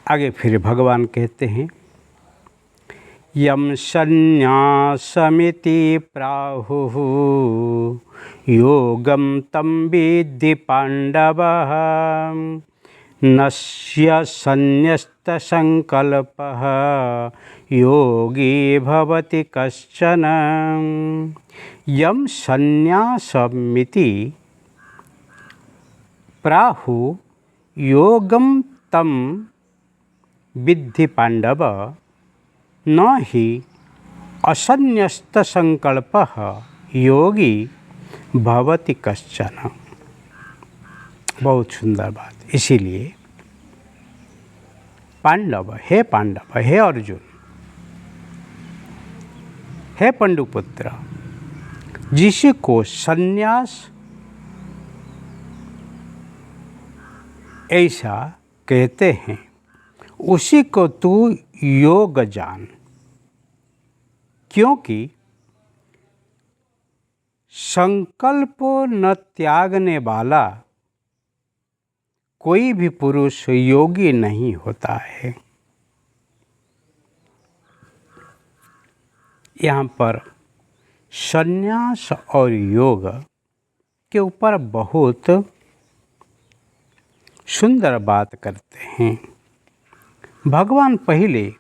आगे फिर भगवान कहते हैं, यम संन्यासमिति प्राहुः योगम तं विद्धि पांडवः नस्य संन्यस्तसंकल्पः योगी भवति कश्चन। यम संन्यासमिति प्राहुः योगम तं विद्धि पांडव न हि असन्न्यस्तसंकल्पः योगी भवति कश्चन। बहुत सुंदर बात। इसीलिए पांडव, हे अर्जुन, हे पंडुपुत्र, जिसको संन्यास ऐसा कहते हैं उसी को तू योग जान, क्योंकि संकल्प न त्यागने वाला कोई भी पुरुष योगी नहीं होता है। यहाँ पर संन्यास और योग के ऊपर बहुत सुंदर बात करते हैं। भगवान पहले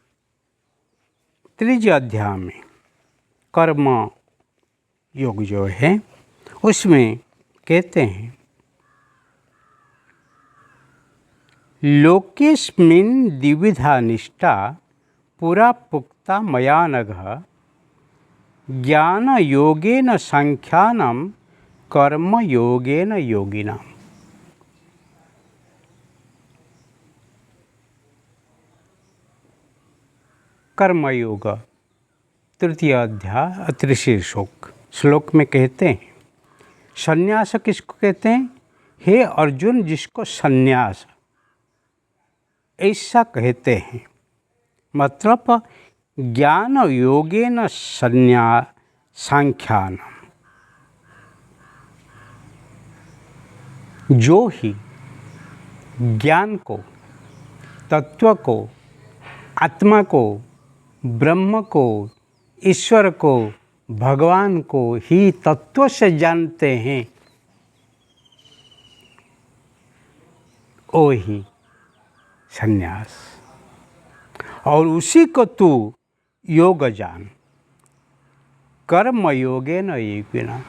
3 अध्याय में कर्म योग जो है उसमें कहते हैं, लोकेस्मिन् द्विविधा निष्ठा पुरा पुक्ता मया नघ ज्ञान योगेन सांख्यानां कर्म योगेन योगिनां। कर्मयोग 3 अध्याय 3 श्लोक में कहते हैं, संन्यास किसको कहते हैं? हे अर्जुन, जिसको संन्यास ऐसा कहते हैं, मतलब ज्ञान योगेन सांख्यान, जो ही ज्ञान को, तत्व को, आत्मा को, ब्रह्म को, ईश्वर को, भगवान को ही तत्व से जानते हैं, वो ही संन्यास। और उसी को तू योग जान, कर्म योगेन योगिना।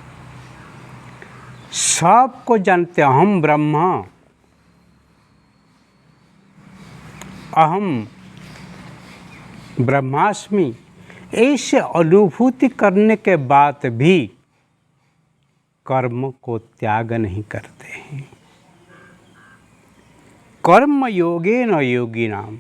सबको जानते, अहम ब्रह्म, अहम ब्रह्मास्मि, ऐसे अनुभूति करने के बाद भी कर्म को त्याग नहीं करते हैं। कर्म योगेन योगिनाम,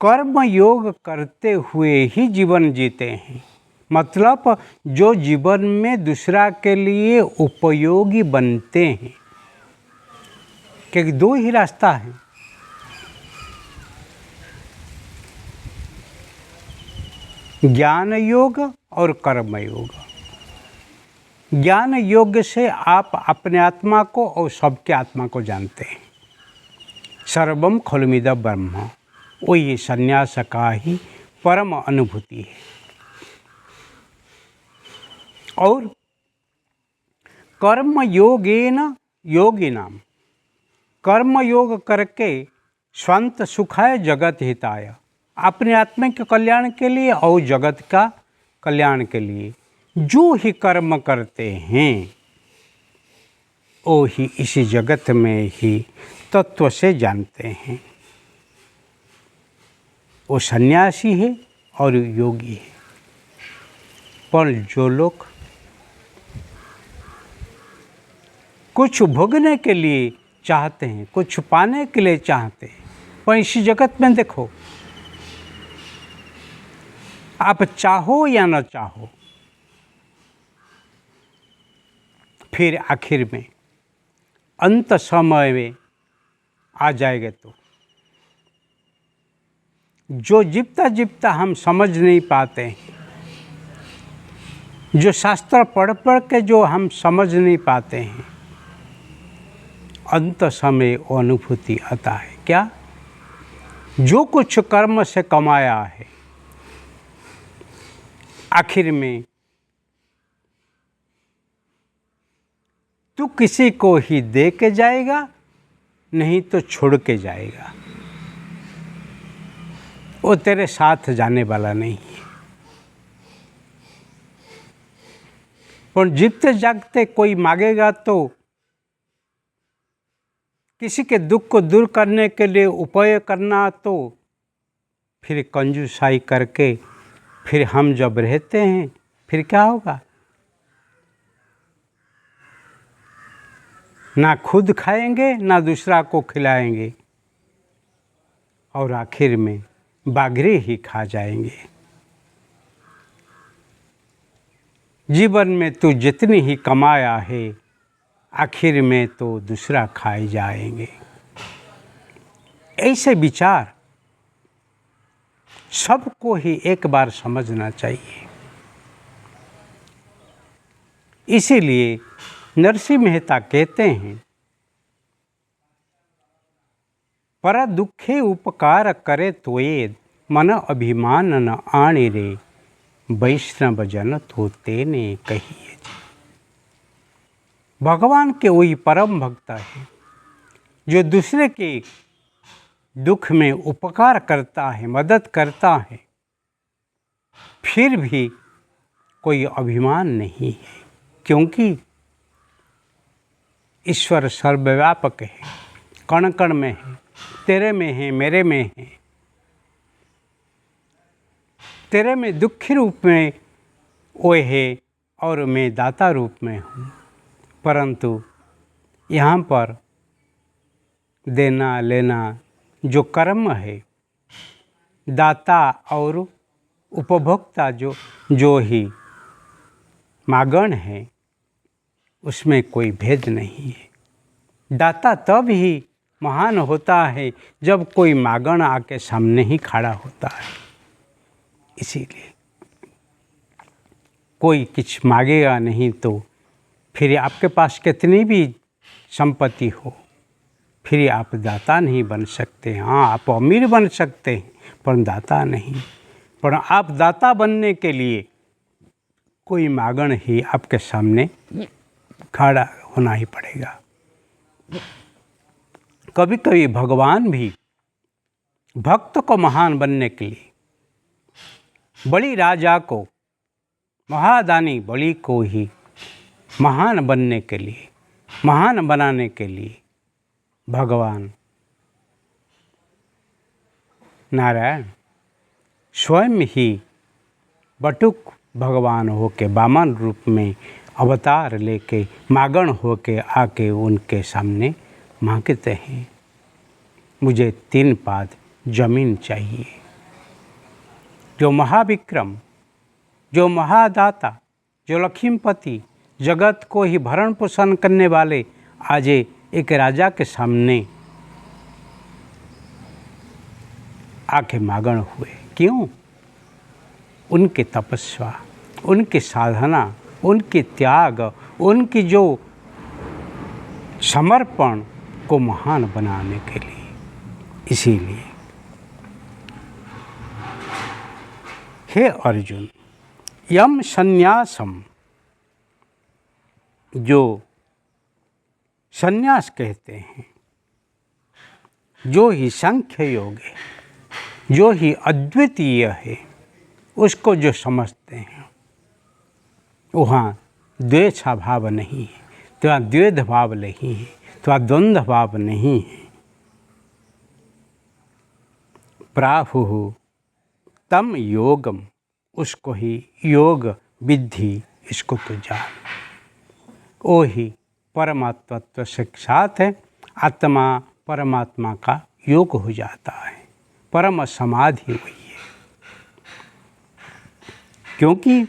कर्म योग करते हुए ही जीवन जीते हैं, मतलब जो जीवन में दूसरा के लिए उपयोगी बनते हैं। क्योंकि 2 ही रास्ता है, ज्ञान योग और कर्म योग। ज्ञान योग से आप अपने आत्मा को और सबके आत्मा को जानते हैं। सर्वम खलुमिदं ब्रह्म, वो ये संन्यास का ही परम अनुभूति है। और कर्म योगेन योगिनाम, कर्म योग करके स्वांत सुखाय जगत हिताय, अपने आत्मा के कल्याण के लिए और जगत का कल्याण के लिए जो ही कर्म करते हैं, वो ही इसी जगत में ही तत्व से जानते हैं। वो सन्यासी है और योगी है। पर जो लोग कुछ भोगने के लिए चाहते हैं, कुछ पाने के लिए चाहते हैं, पर इसी जगत में देखो, आप चाहो या न चाहो, फिर आखिर में अंत समय में आ जाएगा। तो जो जीवता जीवता हम समझ नहीं पाते हैं, जो शास्त्र पढ़ पढ़ के जो हम समझ नहीं पाते हैं, अंत समय वो अनुभूति आता है। क्या? जो कुछ कर्म से कमाया है आखिर में तू किसी को ही दे के जाएगा, नहीं तो छोड़ के जाएगा। वो तेरे साथ जाने वाला नहीं है। पर जीते जागते कोई मांगेगा तो किसी के दुख को दूर करने के लिए उपाय करना, तो फिर कंजूसाई करके फिर हम जब रहते हैं फिर क्या होगा? ना खुद खाएंगे ना दूसरा को खिलाएंगे और आखिर में बागरे ही खा जाएंगे। जीवन में तू जितनी ही कमाया है आखिर में तो दूसरा खाए जाएंगे। ऐसे विचार सबको ही एक बार समझना चाहिए। इसीलिए नरसिंह मेहता कहते हैं, पर दुखे उपकार करे तोये मन अभिमान न आने रे, वैष्णव जन तो तेने कहिए। भगवान के वही परम भक्त है जो दूसरे के दुख में उपकार करता है, मदद करता है, फिर भी कोई अभिमान नहीं है, क्योंकि ईश्वर सर्वव्यापक है, कण कण में है, तेरे में है, मेरे में है। तेरे में दुखी रूप में वो है और मैं दाता रूप में हूँ। परंतु यहाँ पर देना लेना जो कर्म है, दाता और उपभोक्ता जो ही मागण है, उसमें कोई भेद नहीं है। दाता तब ही महान होता है जब कोई मागण आके सामने ही खड़ा होता है। इसीलिए कोई कुछ मांगेगा नहीं तो फिर आपके पास कितनी भी संपत्ति हो, फिर आप दाता नहीं बन सकते। हाँ, आप अमीर बन सकते हैं पर दाता नहीं। पर आप दाता बनने के लिए कोई मागण ही आपके सामने खड़ा होना ही पड़ेगा। कभी कभी भगवान भी भक्त को महान बनने के लिए, बलि राजा को, महादानी बलि को ही महान बनने के लिए, महान बनाने के लिए भगवान नारायण स्वयं ही बटुक भगवान होके वामन रूप में अवतार लेके मागण होके आके उनके सामने मांगते हैं, मुझे 3 पाद जमीन चाहिए। जो महाविक्रम, जो महादाता, जो लक्ष्मीपति, जगत को ही भरण पोषण करने वाले आज एक राजा के सामने आके मागण हुए। क्यों? उनके तपस्या, उनकी साधना, उनकी त्याग, उनकी जो समर्पण को महान बनाने के लिए। इसीलिए हे अर्जुन, यम संन्यासम, जो संन्यास कहते हैं, जो ही सांख्य योग है, जो ही अद्वितीय है, उसको जो समझते हैं, वहाँ द्वेषा भाव नहीं है, तो वहाँ द्वैध भाव नहीं है, तो वहाँ द्वंद्व भाव नहीं है। प्राहुः तम योगम, उसको ही योग विद्धि, इसको तो जान। वो ही परमात्मत्व से साथ है, आत्मा परमात्मा का योग हो जाता है, परम समाधि हुई है। क्योंकि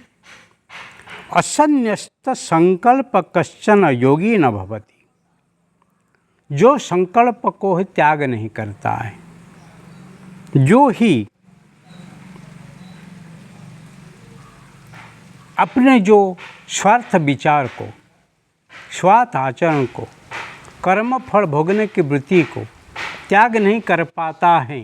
असन्न्यस्त संकल्प कश्चन योगी न भवति, जो संकल्प को त्याग नहीं करता है, जो ही अपने जो स्वार्थ विचार को, स्वार्थ आचरण को, कर्म फल भोगने की वृत्ति को त्याग नहीं कर पाता है,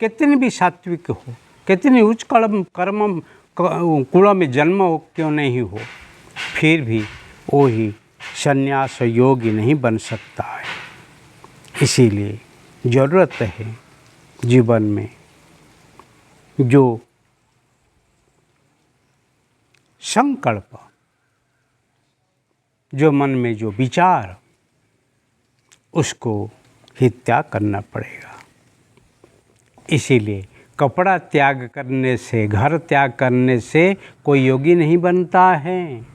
कितनी भी सात्विक हो, कितनी उच्च कर्म कुल में जन्म हो क्यों नहीं हो, फिर भी वो ही संन्यास योगी नहीं बन सकता है। इसीलिए ज़रूरत है जीवन में जो संकल्प, जो मन में जो विचार, उसको ही त्याग करना पड़ेगा। इसीलिए कपड़ा त्याग करने से, घर त्याग करने से कोई योगी नहीं बनता है।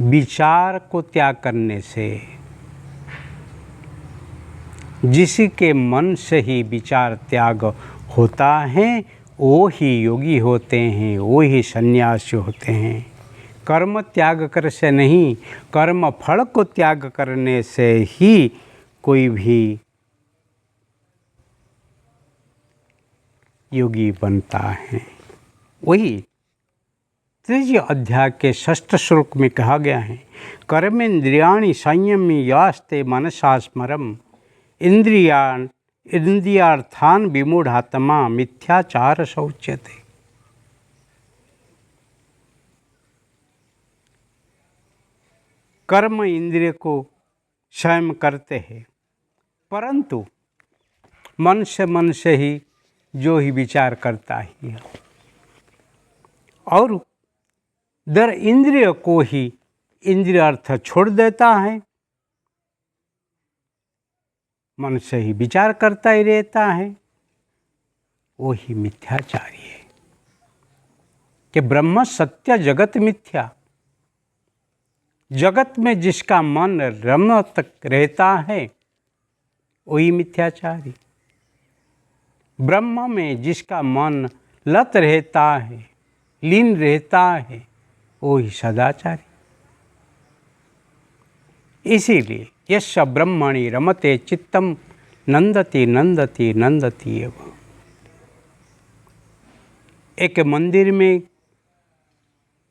विचार को त्याग करने से, जिसके मन से ही विचार त्याग होता है वो ही योगी होते हैं, वो ही सन्यासी होते हैं। कर्म त्याग कर से नहीं, कर्म फल को त्याग करने से ही कोई भी योगी बनता है। वही तृतीय अध्याय के 6ठ श्लोक में कहा गया है, कर्मेन्द्रियाणि संयमी यास्ते मनसा स्मरम् इंद्रियार्थान विमूढ़ात्मा मिथ्याचार शौच्यते। कर्म इंद्रिय को स्वयं करते हैं, परंतु मन से ही जो ही विचार करता ही है, और दर इंद्रिय को ही इंद्रिय अर्थ छोड़ देता है, मन से ही विचार करता ही रहता है, वो ही मिथ्याचारी है। कि ब्रह्म सत्य जगत मिथ्या, जगत में जिसका मन रमत रहता है वही मिथ्याचारी, ब्रह्म में जिसका मन लत रहता है, लीन रहता है, वो ही सदाचारी। इसीलिए यश ब्रह्मणि रमते चित्तम नंदति नंदति नंदति एव। एक मंदिर में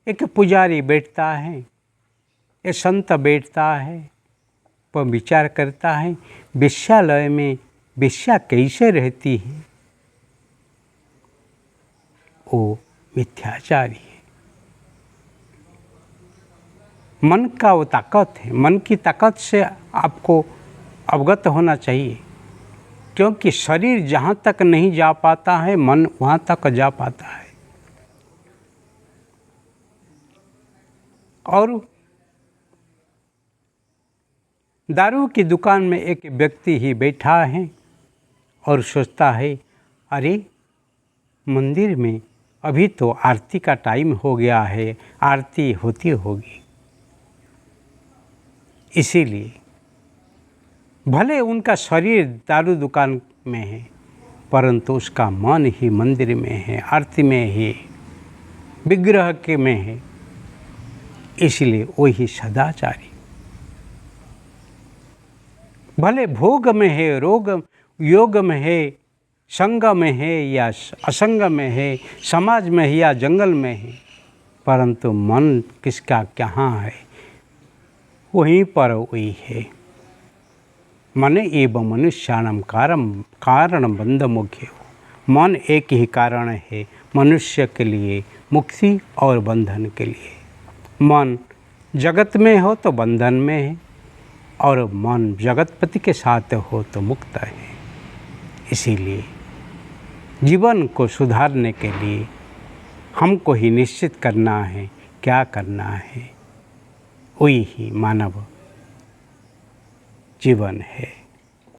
एक पुजारी बैठता है, एक संत बैठता है, पर विचार करता है वेश्यालय में वेश्या कैसे रहती है, वो मिथ्याचारी है। मन का वो ताकत है, मन की ताकत से आपको अवगत होना चाहिए, क्योंकि शरीर जहाँ तक नहीं जा पाता है मन वहाँ तक जा पाता है। और दारू की दुकान में एक व्यक्ति ही बैठा है और सोचता है अरे मंदिर में अभी तो आरती का टाइम हो गया है, आरती होती होगी। इसीलिए भले उनका शरीर दारू दुकान में है, परंतु उसका मन ही मंदिर में है, आरती में ही, विग्रह के में है। इसलिए वही सदाचारी। भले भोग में है, रोग योग में है, संग में है या असंग में है, समाज में है या जंगल में है, परंतु मन किसका कहाँ है, वहीं पर वही है। मन एव मनुष्याणां कारण बंध मुख्य हो। मन एक ही कारण है मनुष्य के लिए मुक्ति और बंधन के लिए। मन जगत में हो तो बंधन में है, और मन जगतपति के साथ हो तो मुक्त है। इसीलिए जीवन को सुधारने के लिए हमको ही निश्चित करना है क्या करना है, वही ही मानव जीवन है।